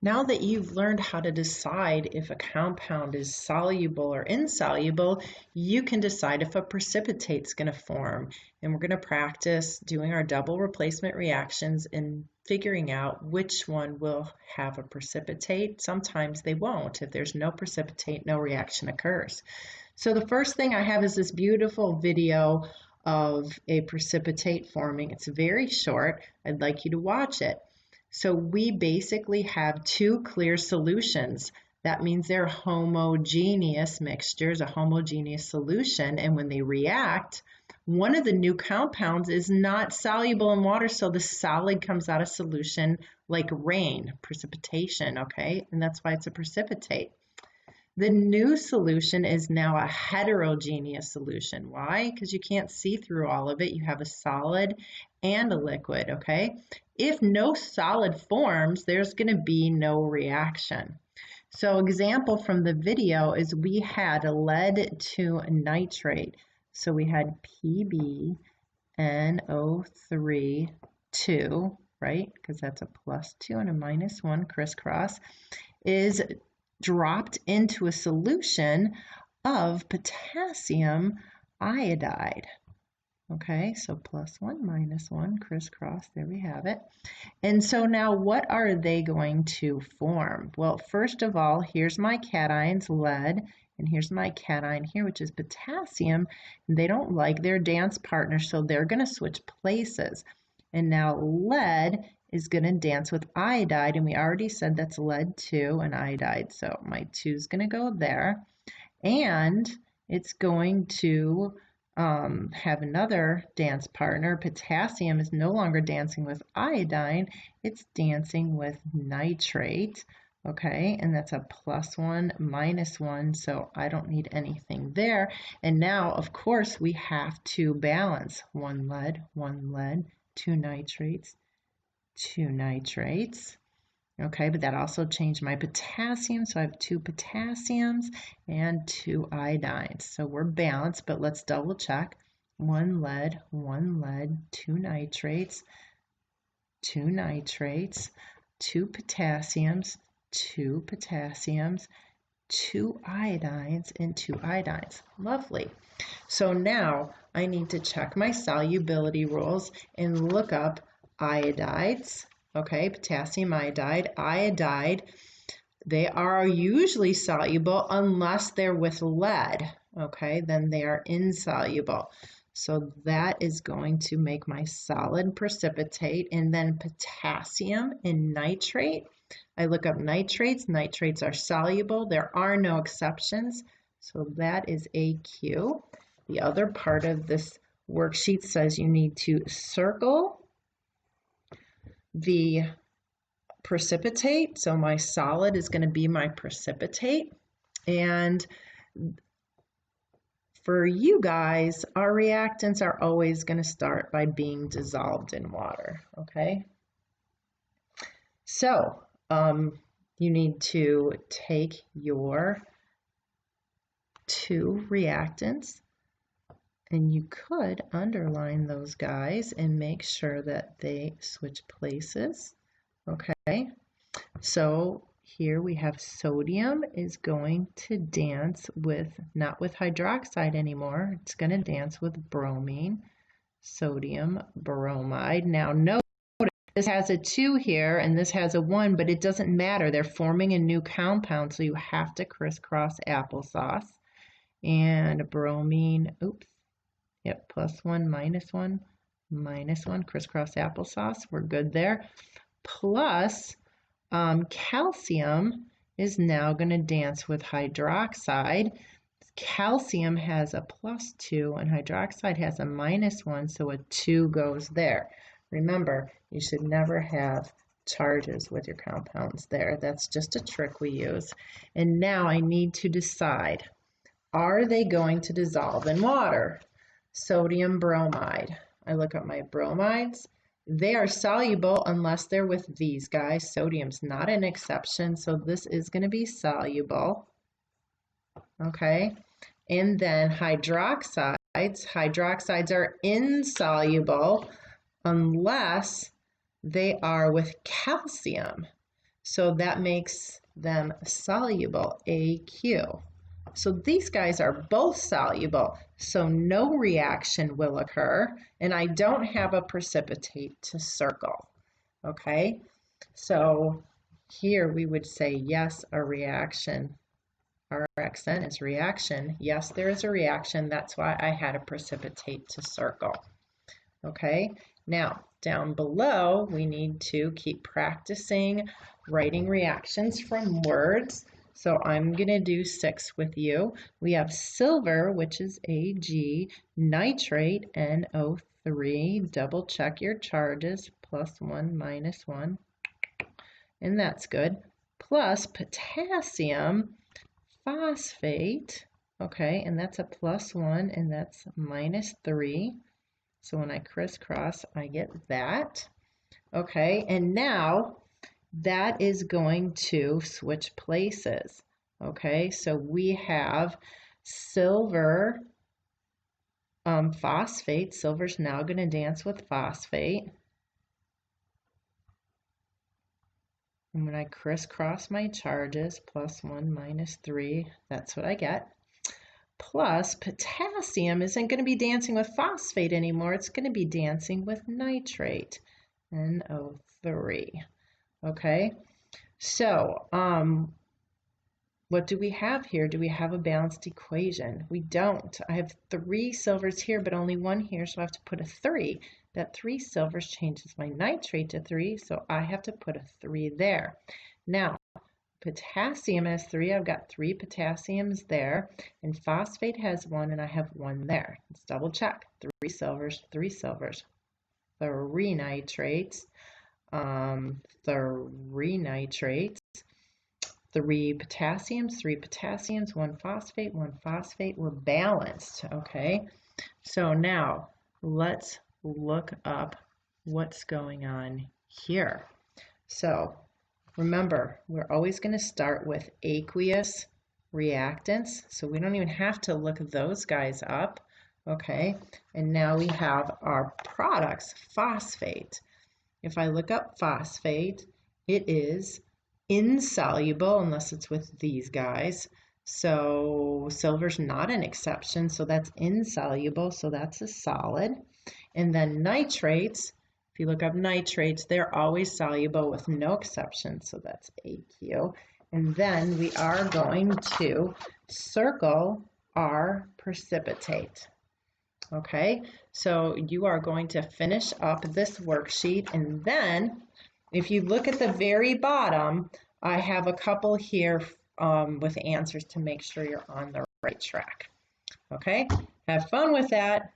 Now that you've learned how to decide if a compound is soluble or insoluble, you can decide if a precipitate's going to form. And we're going to practice doing our double replacement reactions and figuring out which one will have a precipitate. Sometimes they won't. If there's no precipitate, no reaction occurs. So the first thing I have is this beautiful video of a precipitate forming. It's very short. I'd like you to watch it. So we basically have two clear solutions. That means they're homogeneous mixtures, a homogeneous solution, and when they react, one of the new compounds is not soluble in water, so the solid comes out of solution like rain, precipitation, okay? And that's why it's a precipitate. The new solution is now a heterogeneous solution. Why? Because you can't see through all of it. You have a solid and a liquid, okay? If no solid forms, there's going to be no reaction. So example from the video is we had lead to nitrate. So we had PbNO3 2, right? Because that's a +2 and a -1 crisscross, is dropped into a solution of potassium iodide. Okay, so +1, -1, crisscross, there we have it. And so now what are they going to form? Well, first of all, here's my cations, lead, and here's my cation here, which is potassium. They don't like their dance partner, so they're going to switch places. And now lead is going to dance with iodide, and we already said that's lead 2 and iodide, so my 2 is going to go there. And it's going to have another dance partner. Potassium is no longer dancing with iodine, it's dancing with nitrate. Okay, and that's a +1, -1, so I don't need anything there. And now, of course, we have to balance 1 lead, 2 nitrates, 2 nitrates. Okay, but that also changed my potassium, so I have 2 potassiums and 2 iodines. So we're balanced, but let's double check. 1 lead, 2 nitrates, 2 nitrates, 2 potassiums, 2 potassiums, 2 iodines, and 2 iodines. Lovely. So now I need to check my solubility rules and look up iodides. Okay, potassium iodide, they are usually soluble unless they're with lead. Okay, then they are insoluble. So that is going to make my solid precipitate. And then potassium and nitrate. I look up nitrates. Nitrates are soluble. There are no exceptions. So that is AQ. The other part of this worksheet says you need to circle the precipitate. So my solid is going to be my precipitate. And for you guys, our reactants are always going to start by being dissolved in water. Okay. So you need to take your 2 reactants, and you could underline those guys and make sure that they switch places. Okay, so here we have sodium is going to dance with, not with hydroxide anymore, it's going to dance with bromine, sodium bromide. Now notice this has a 2 here and this has a 1, but it doesn't matter. They're forming a new compound, so you have to crisscross applesauce. And bromine, oops, yep, +1, -1, -1, crisscross applesauce. We're good there. Plus, calcium is now going to dance with hydroxide. Calcium has a +2 and hydroxide has a -1, so a 2 goes there. Remember, you should never have charges with your compounds there. That's just a trick we use. And now I need to decide, are they going to dissolve in water? Sodium bromide. I look at my bromides. They are soluble unless they're with these guys. Sodium's not an exception, so this is going to be soluble. Okay, and then hydroxides. Hydroxides are insoluble unless they are with calcium. So that makes them soluble, AQ. So these guys are both soluble, so no reaction will occur, and I don't have a precipitate to circle, okay? So here we would say yes, a reaction. Our accent is reaction. Yes, there is a reaction. That's why I had a precipitate to circle, okay? Now, down below, we need to keep practicing writing reactions from words. So I'm going to do 6 with you. We have silver, which is Ag, nitrate, NO3. Double check your charges, +1, -1. And that's good. Plus potassium phosphate, okay, and that's a +1, and that's -3. So when I crisscross, I get that. Okay, and now that is going to switch places. Okay, so we have silver phosphate. Silver's now going to dance with phosphate. And when I crisscross my charges, +1, -3, that's what I get. Plus potassium isn't going to be dancing with phosphate anymore. It's going to be dancing with nitrate, NO3. Okay, so what do we have here? Do we have a balanced equation? We don't. I have 3 silvers here, but only 1 here, so I have to put a 3. That 3 silvers changes my nitrate to 3, so I have to put a 3 there. Now, potassium has 3. I've got 3 potassiums there, and phosphate has 1, and I have 1 there. Let's double check. 3 silvers, 3 silvers, 3 nitrates, 3 nitrates, 3 potassiums, 1 phosphate, 1 phosphate. We're balanced, okay? So now let's look up what's going on here. So remember, we're always going to start with aqueous reactants, so we don't even have to look those guys up, okay? And now we have our products, phosphate. If I look up phosphate, it is insoluble unless it's with these guys. So silver's not an exception, so that's insoluble, so that's a solid. And then nitrates, if you look up nitrates, they're always soluble with no exception, so that's AQ. And then we are going to circle our precipitate. Okay, so you are going to finish up this worksheet, and then if you look at the very bottom, I have a couple here with answers to make sure you're on the right track. Okay, have fun with that.